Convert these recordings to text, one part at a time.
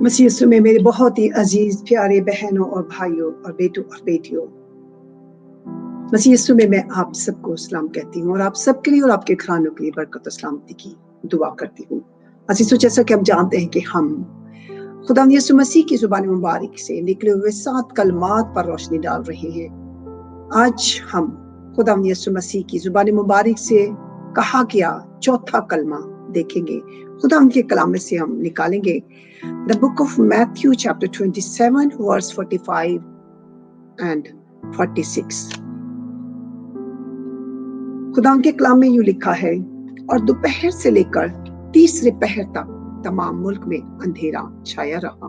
मसीह यीशु में मेरे बहुत ही अजीज प्यारे बहनों और भाइयों और बेटों और बेटियों, मसीह यीशु में मैं आप सबको सलाम कहती हूँ और आप सबके लिए और आपके घरानों के लिए बरकत और सलामती की दुआ करती हूँ। अजीजों, जैसा कि हम जानते हैं कि हम खुदा यीशु मसीह की जुबान मुबारक से निकले हुए 7 कलमात पर रोशनी डाल रहे हैं। आज हम खुदा यीशु मसीह की जुबान मुबारक से कहा गया चौथा कलमा देखेंगे। खुदा उनके कलाम में से हम निकालेंगे The book of Matthew chapter 27 verse 45 and 46। खुदा उनके कलाम में यूं लिखा है, और दोपहर से लेकर तीसरे पहर तक तमाम मुल्क में अंधेरा छाया रहा,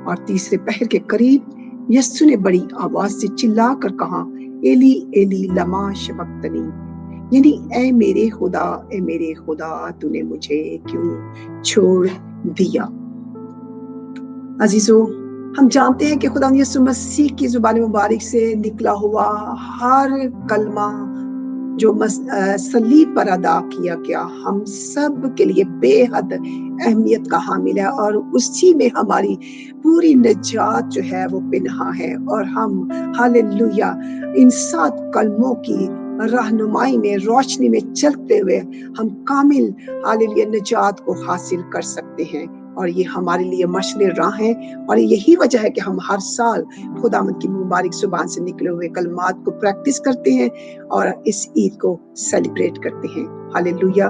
और तीसरे पहर के करीब यीशु ने बड़ी आवाज से चिल्लाकर कहा, एली एली लमा शबक्तनी, यानी ऐ मेरे खुदा तूने मुझे क्यों छोड़ दिया। अजीजों, हम जानते हैं कि खुदा यीशु मसीह की जुबान मुबारक से निकला हुआ हर कलमा जो सलीब पर अदा किया गया हम सब के लिए बेहद अहमियत का हामिल है, और उसी में हमारी पूरी निजात जो है वो पिन्हा है। और हम हालेलुया इन 7 कलमों की रहनुमाई में, रोशनी में चलते हुए हम कामिल हालेलुया निजात को हासिल कर सकते हैं। और ये हमारे लिए मशले राह है, और यही वजह है कि हम हर साल खुदावंद की मुबारक जुबान से निकले हुए कलमात को प्रैक्टिस करते हैं और इस ईद को सेलिब्रेट करते हैं। हालेलुया।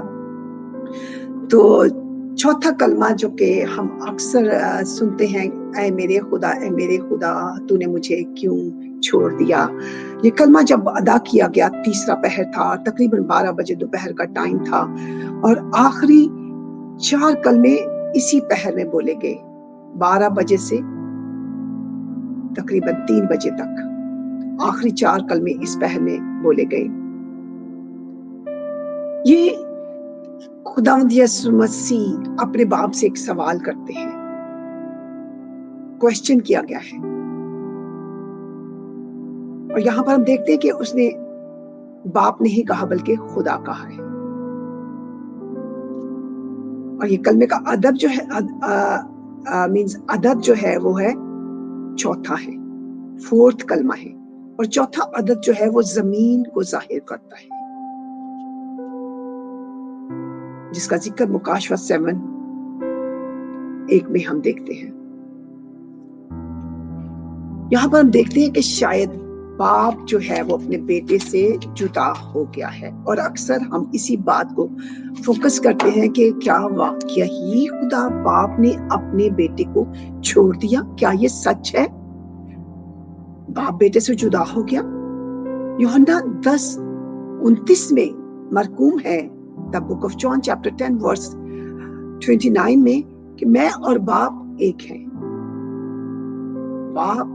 तो चौथा कलमा जो कि हम अक्सर सुनते हैं, ऐ मेरे खुदा तूने मुझे क्यों छोड़ दिया। ये कलमा जब अदा किया गया, तीसरा पहर था, तकरीबन 12 बजे दोपहर का टाइम था, और आखिरी 4 कलमे इसी पहर में बोले गए, 12 बजे से तकरीबन 3 बजे तक आखिरी 4 कलमे इस पहर में बोले गए। ये खुदावंद यीशु मसीह अपने बाप से एक सवाल करते हैं, क्वेश्चन किया गया है, और यहां पर हम देखते हैं कि उसने बाप नहीं कहा बल्कि खुदा कहा है। और ये कलमे का अदब जो है अदद जो है वो है चौथा है, 4th कलमा है, और चौथा अदद जो है वो जमीन को जाहिर करता है, जिसका जिक्र मुकाशवा 7:1 में हम देखते हैं। यहां पर हम देखते हैं कि शायद बाप जो है वो अपने बेटे से जुदा हो गया है, और अक्सर हम इसी बात को फोकस करते हैं कि क्या वाकया ही खुदा बाप ने अपने बेटे को छोड़ दिया? क्या ये सच है? बाप बेटे से जुदा हो गया? यूहन्ना 10:29 में मरकूम है, the book of John chapter 10 verse 29 में, कि मैं और बाप एक हैं। बाप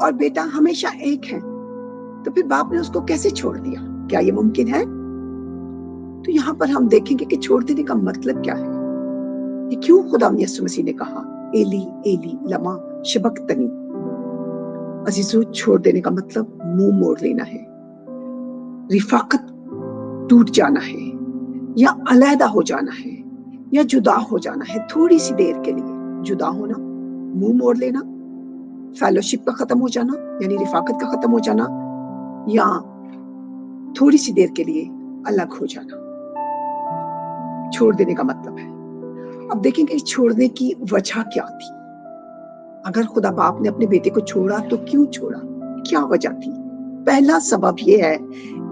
और बेटा हमेशा एक हैं, तो फिर बाप ने उसको कैसे छोड़ दिया? क्या ये मुमकिन है? तो यहाँ पर हम देखेंगे कि छोड़ देने का मतलब क्या है। ये क्यों खुदा यीशु मसीह ने कहा, एली एली लमा शबक्तनी। अजीजों, छोड़ देने का मतलब मुंह मोड़ लेना है, रिफाकत टूट जाना है, या अलहदा हो जाना है, या जुदा हो जाना है। थोड़ी सी देर के लिए जुदा होना, मुंह मोड़ लेना, फेलोशिप का खत्म हो जाना यानी रिफाकत का खत्म हो जाना, या थोड़ी सी देर के लिए अलग हो जाना, छोड़ देने का मतलब है। अब देखेंगे छोड़ने की वजह क्या थी। अगर खुदा बाप ने अपने बेटे को छोड़ा तो क्यों छोड़ा, क्या वजह थी? पहला सबब यह है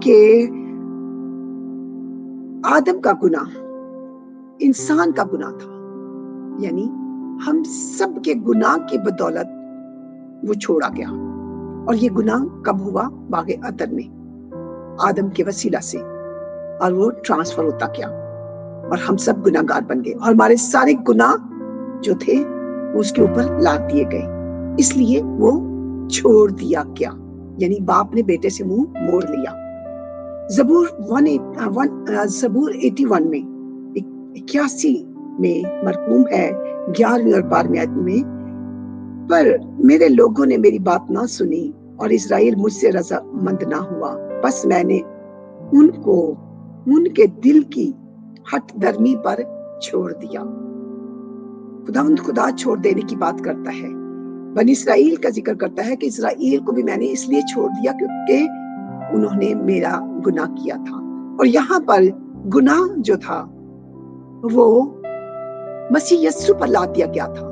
कि आदम का गुनाह इंसान का गुनाह था, यानी हम सब के गुनाह की बदौलत वो छोड़ा गया। और ये गुनाह कब हुआ? बागे अदन में, आदम के वसीला से, और वो ट्रांसफर होता गया, और हम सब गुनाहगार बन गए, और हमारे सारे गुनाह जो थे वो उसके ऊपर लाद दिए गए, इसलिए वो छोड़ दिया गया, यानी बाप ने बेटे से मुंह मोड़ लिया। जबूर 81 में 81 में मरकूम है 11वीं और 12वीं आयत में, पर मेरे लोगों ने मेरी बात ना सुनी और इस्राएल मुझसे रजामंद ना हुआ, बस मैंने उनको उनके दिल की हठ धर्मी पर छोड़ दिया। खुदावंद खुदा छोड़ देने की बात करता है। बनी इसराइल का जिक्र करता है कि इसराइल को भी मैंने इसलिए छोड़ दिया क्योंकि उन्होंने मेरा गुनाह किया था। और यहाँ पर गुनाह जो था वो मसीह यीशु पर लाद दिया गया था,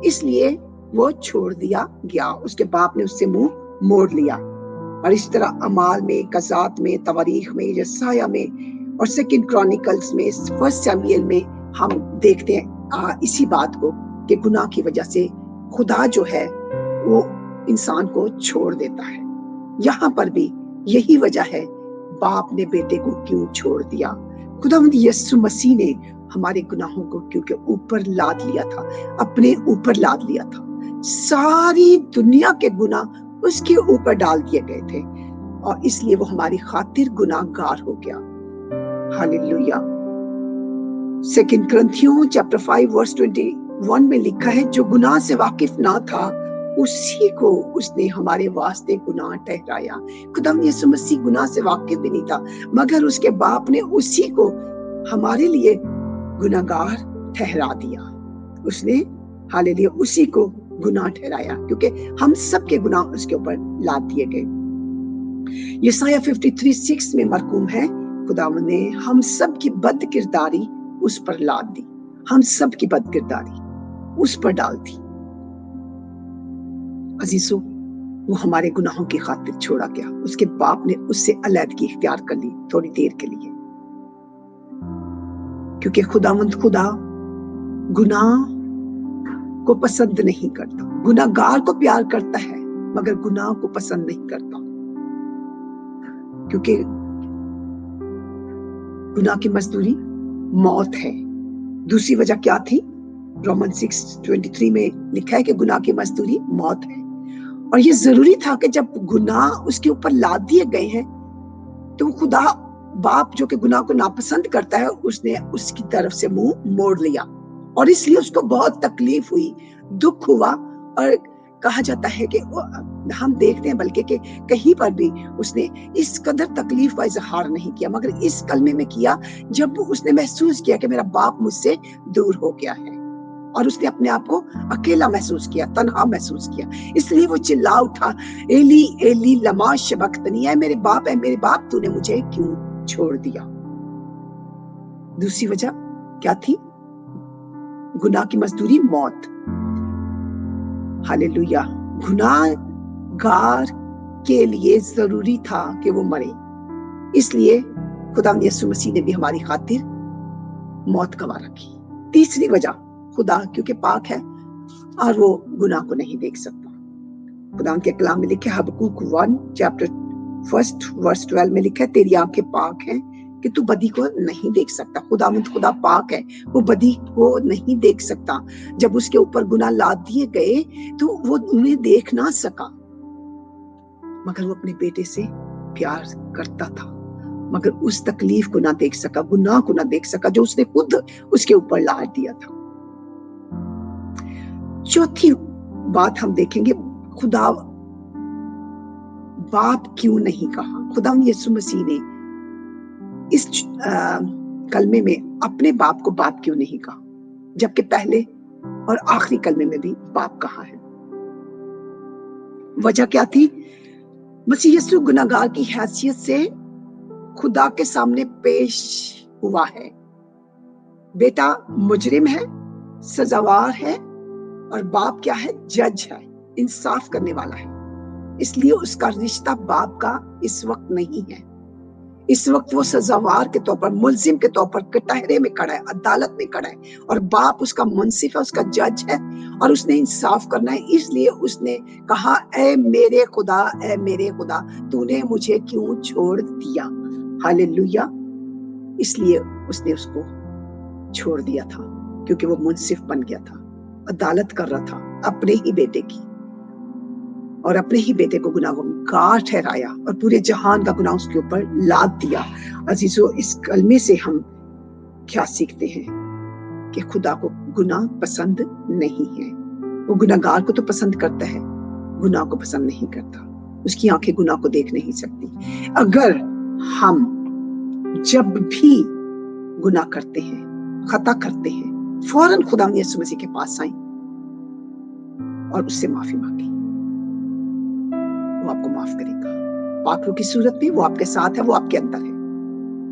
इसलिए वो छोड़ दिया गया। उसके बाप ने उससे मुंह मोड़ लिया। और इस तरह अमाल में, कज़ात में, तवारीख में, यसाया में और सेकंड क्रॉनिकल्स में, फर्स्ट सैमुएल में हम देखते हैं इसी बात को कि गुनाह की वजह से खुदा जो है वो इंसान को छोड़ देता है। यहाँ पर भी यही वजह है, बाप ने बेटे को क्यों छोड़ दिया। खुदावंद यीशु मसीह ने हमारे गुनाहों को क्योंकि ऊपर लाद लिया था, अपने ऊपर लाद लिया था। सारी दुनिया के गुनाह उसके ऊपर डाल दिए गए थे और इसलिए वो हमारी खातिर गुनाहगार हो गया। हालेलुया। सेकंड कुरिन्थियों चैप्टर 5 वर्स 21 में लिखा है, जो गुनाह से वाकिफ ना था उसी को उसने हमारे वास्ते गुनाह ठहराया। खुदावंद यीशु मसीह गुनाह से वाकिफ भी नहीं था, मगर उसके बाप ने उसी को हमारे लिए गुनाहगार ठहरा दिया। उसने हालेलुया उसी को गुनाह ठहराया क्योंकि हम सब के गुनाह उसके ऊपर लाद दिए गए। यसाया 53:6 में मरकूम है, खुदावंद ने हम सब की बद किरदारी उस पर लाद दी। हम सब की बद किरदारी उस पर डाल दी। अजीजों, वो हमारे गुनाहों की खातिर छोड़ा गया। उसके बाप ने उससे अलहदगी इख्तियार कर ली थोड़ी देर के लिए, क्योंकि खुदावंद खुदा गुनाह को पसंद नहीं करता। गुनाहगार को प्यार करता है मगर गुनाह को पसंद नहीं करता, क्योंकि गुनाह की मजदूरी मौत है। दूसरी वजह क्या थी? रोमन 6:23 में लिखा है कि गुनाह की मजदूरी मौत है। और ये जरूरी था कि जब गुनाह उसके ऊपर लाद दिए गए हैं तो खुदा बाप जो कि गुनाह को नापसंद करता है, उसने उसकी तरफ से मुंह मोड़ लिया और इसलिए उसको बहुत तकलीफ हुई, दुख हुआ। और कहा जाता है कि हम देखते हैं बल्कि कि कहीं पर भी उसने इस कदर तकलीफ का इजहार नहीं किया, मगर इस कलमे में किया जब उसने महसूस किया कि मेरा बाप मुझसे दूर हो गया है और उसने अपने आप को अकेला महसूस किया, तन्हा महसूस किया। इसलिए वो चिल्ला उठा, एली एली लमा शबक्तनी, है मेरे बाप तूने मुझे क्यों छोड़ दिया। दूसरी वजह क्या थी? गुनाह की मजदूरी मौत। हालेलुया। गुनाहगार के लिए जरूरी था कि वो मरे, इसलिए खुदावंद यीशु मसीह ने भी हमारी खातिर मौत गवा रखी। तीसरी वजह, खुदा क्योंकि पाक है और वो गुनाह को नहीं देख सकता। खुदावंद के कलाम में लिखा है, हबक्कूक 1 चैप्टर 1 वर्स 12 में लिखा है, तेरी आंखें पाक हैं कि तू बदी को नहीं देख सकता। खुदावंद खुदा पाक है, वो बदी को नहीं देख सकता। जब उसके ऊपर गुनाह लाद दिए गए तो वो उन्हें देख ना सका, मगर वो अपने बेटे से प्यार करता था, मगर उस तकलीफ को ना देख सका, गुनाह को ना देख सका जो उसने खुद उसके ऊपर लाद दिया था। चौथी बात हम देखेंगे, खुदा बाप क्यों नहीं कहा। खुदावंद यीशु मसीह ने इस कलमे में अपने बाप को बाप क्यों नहीं कहा, जबकि पहले और आखिरी कलमे में भी बाप कहा है। वजह क्या थी? मसीह यीशु गुनाहगार की हैसियत से खुदा के सामने पेश हुआ है। बेटा मुजरिम है, सजावार है, और बाप क्या है? जज है, इंसाफ करने वाला है। इसलिए उसका रिश्ता बाप का इस वक्त नहीं है। इस वक्त वो सजावार के तौर पर, मुल्जिम के तौर पर कटहरे में खड़ा है, अदालत में खड़ा है, और बाप उसका मुंसिफ है, उसका जज है और उसने इंसाफ करना है। इसलिए उसने कहा, ऐ मेरे खुदा तूने मुझे क्यों छोड़ दिया। हालेलुया। इसलिए उसने उसको छोड़ दिया था क्योंकि वो मुंसिफ बन गया था, अदालत कर रहा था अपने ही बेटे की, और अपने ही बेटे को गुनाहगार ठहराया और पूरे जहान का गुनाह उसके ऊपर लाद दिया। अजीजों, इस कलमे से हम क्या सीखते हैं कि खुदा को गुनाह पसंद नहीं है। वो गुनाहगार को तो पसंद करता है, गुनाह को पसंद नहीं करता। उसकी आंखें गुनाह को देख नहीं सकती। अगर हम जब भी गुनाह करते हैं, खता करते हैं, फौरन खुदा यीशु मसीह के पास आए और उससे माफी मांगे, वो आपको माफ करेगा। पाक रूह की सूरत में वो आपके साथ है, वो आपके अंदर है,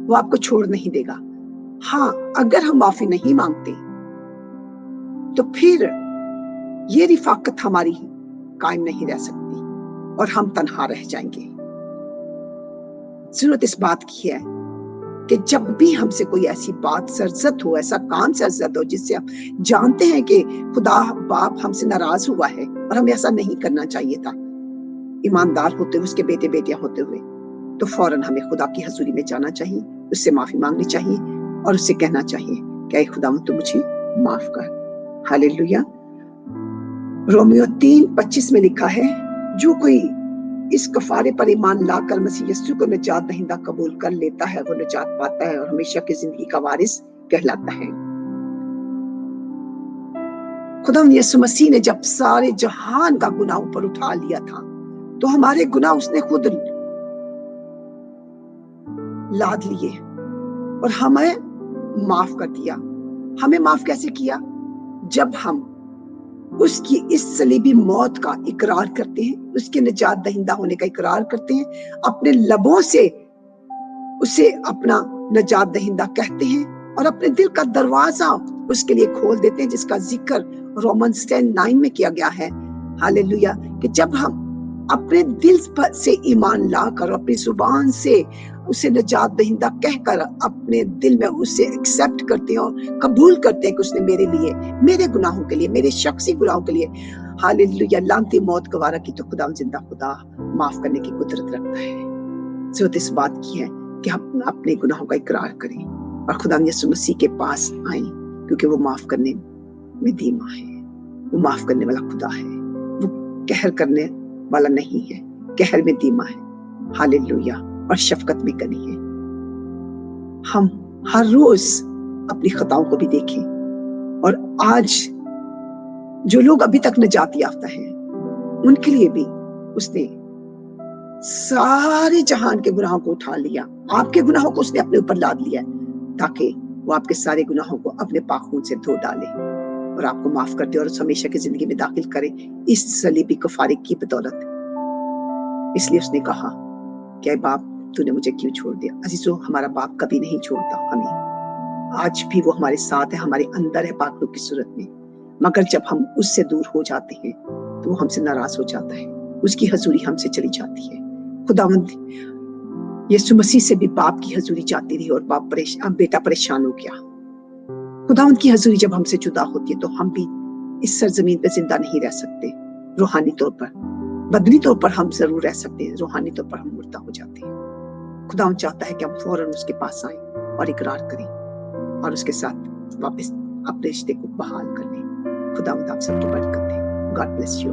वो आपको छोड़ नहीं देगा। हाँ, अगर हम माफी नहीं मांगते तो फिर ये रिफाकत हमारी कायम नहीं रह सकती और हम तन्हा रह जाएंगे। जरूरत इस बात की है कि जब भी हमसे कोई ऐसी बात सरजद हो, ऐसा काम सरजद हो जिससे हम जानते हैं कि खुदा बाप हमसे नाराज हुआ है और हमें ऐसा नहीं करना चाहिए था, ईमानदार होते हुए, उसके बेटे बेटियां होते हुए, तो फौरन हमें खुदा की हजूरी में जाना चाहिए, उससे माफी मांगनी चाहिए और उससे कहना चाहिए कि ऐ खुदा तू मुझे माफ कर। हालेलुया। रोमियो 3:25 में लिखा है, जो कोई इस कफारे पर ईमान लाकर मसीह यीशु को निजात दहिंदा कबूल कर लेता है, वो निजात पाता है और हमेशा की जिंदगी का वारिस कहलाता है। खुदा यीशु मसीह ने जब सारे जहान का गुनाह ऊपर उठा लिया था, तो हमारे गुनाह उसने खुद लाद लिए और हमें माफ कर दिया। हमें माफ कैसे किया? जब हम उसकी इस सलीबी मौत का इकरार करते हैं, उसके निजात दहिंदा होने का इकरार करते हैं, अपने लबों से उसे अपना निजात दहिंदा कहते हैं और अपने दिल का दरवाजा उसके लिए खोल देते हैं, जिसका जिक्र रोमन्स 10:9 में किया गया है। हालेलुया। कि जब हम अपने दिल से ईमान लाकर अपनी जुबान से उसे निजात दहिंदा कहकर अपने दिल में उसे एक्सेप्ट करते हैं और कबूल करते हैं कि उसने मेरे लिए, मेरे गुनाहों के लिए, मेरे शख्सी गुनाहों के लिए, हालेलुया, लानती मौत गवारा की, तो खुदा जिंदा खुदा माफ करने की कुदरत रखता है। जरूरत इस बात की है कि हम अपने गुनाहों का इकरार करें और खुदा यीशु मसीह के पास आए, क्योंकि वो माफ करने में धीमा है, वो माफ करने वाला खुदा है, वो कहर करने वाला नहीं है, कहर में धीमा है। हालेलुया। और शफकत में गनी है। हम हर रोज अपनी खताओं को भी देखें और आज जो लोग अभी तक निजात याफ्ता हैं, उनके लिए भी उसने सारे जहान के गुनाहों को उठा लिया, आपके गुनाहों को उसने अपने ऊपर लाद लिया, ताकि वो आपके सारे गुनाहों को अपने पाक खून से धो डाले और आपको माफ कर दे और उस हमेशा की जिंदगी में दाखिल करे, इस सलीबी कफारे की बदौलत। इसलिए उसने कहा कि बाप तूने मुझे क्यों छोड़ दिया? अजीजों, हमारा बाप कभी नहीं छोड़ता हमें, आज भी वो हमारे साथ है, हमारे अंदर है पाक रूह की सूरत में। मगर जब हम उससे दूर हो जाते हैं तो वो हमसे नाराज हो जाता है, उसकी हजूरी हमसे चली जाती है। खुदावंद यीशु मसीह से भी बाप की हजूरी जाती रही और बेटा परेशान हो गया। खुदावंद की हजूरी जब हमसे जुदा होती है तो हम भी इस सरजमीन पे जिंदा नहीं रह सकते। रूहानी तौर पर, बदनी तौर पर हम जरूर रह सकते हैं, रूहानी तौर पर हम मुर्दा हो जाते हैं। खुदावंद चाहता है कि हम फौरन उसके पास आए और इकरार करें और उसके साथ वापस अपने रिश्ते को बहाल कर लें। खुदावंद आप सबकी बरकत दे। God bless you.